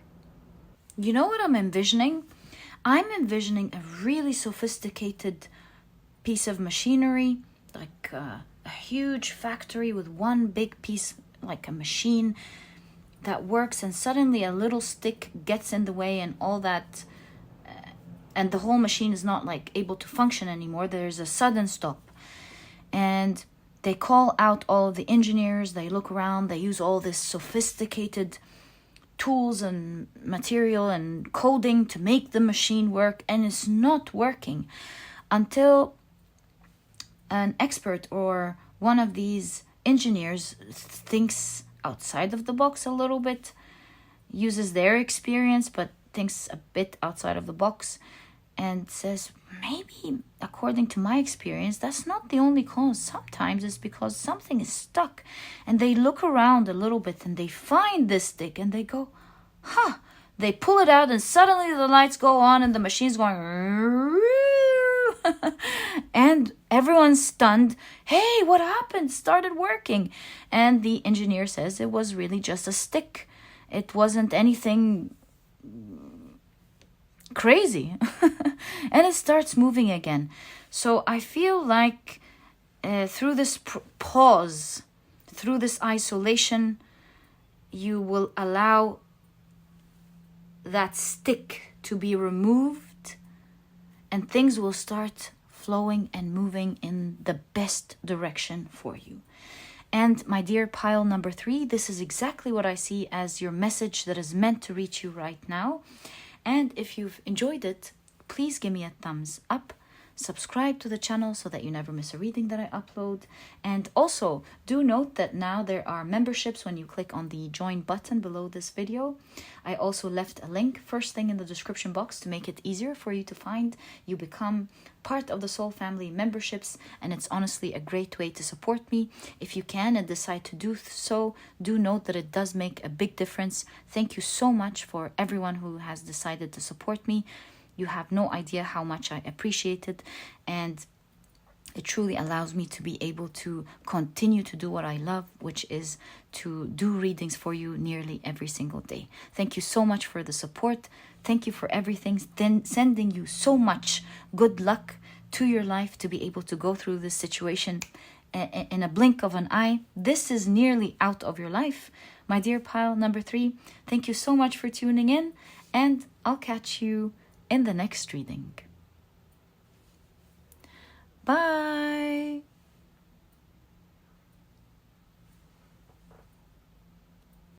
[SPEAKER 1] You know what I'm envisioning? I'm envisioning a really sophisticated piece of machinery, like a huge factory with one big piece, like a machine that works, and suddenly a little stick gets in the way and all that, and the whole machine is not like able to function anymore. There's a sudden stop, and they call out all of the engineers. They look around, they use all this sophisticated tools and material and coding to make the machine work, and it's not working until an expert or one of these engineers thinks outside of the box a little bit, uses their experience but thinks a bit outside of the box, and says, maybe according to my experience, that's not the only cause. Sometimes it's because something is stuck. And they look around a little bit and they find this stick and they go, they pull it out and suddenly the lights go on and the machine's going and everyone's stunned. Hey, what happened? Started working. And the engineer says it was really just a stick. It wasn't anything crazy. And it starts moving again. So I feel like through this pause, through this isolation, you will allow that stick to be removed and things will start flowing and moving in the best direction for you. And my dear pile number 3, this is exactly what I see as your message that is meant to reach you right now. And if you've enjoyed it, please give me a thumbs up. Subscribe to the channel so that you never miss a reading that I upload. And also, do note that now there are memberships when you click on the join button below this video. I also left a link first thing in the description box to make it easier for you to find. You become part of the Soul Family memberships, and it's honestly a great way to support me. If you can and decide to do so, do note that it does make a big difference. Thank you so much for everyone who has decided to support me. You have no idea how much I appreciate it, and it truly allows me to be able to continue to do what I love, which is to do readings for you nearly every single day. Thank you so much for the support. Thank you for everything. Then sending you so much good luck to your life to be able to go through this situation in a blink of an eye. This is nearly out of your life. My dear pile number 3, thank you so much for tuning in, and I'll catch you in the next reading. Bye.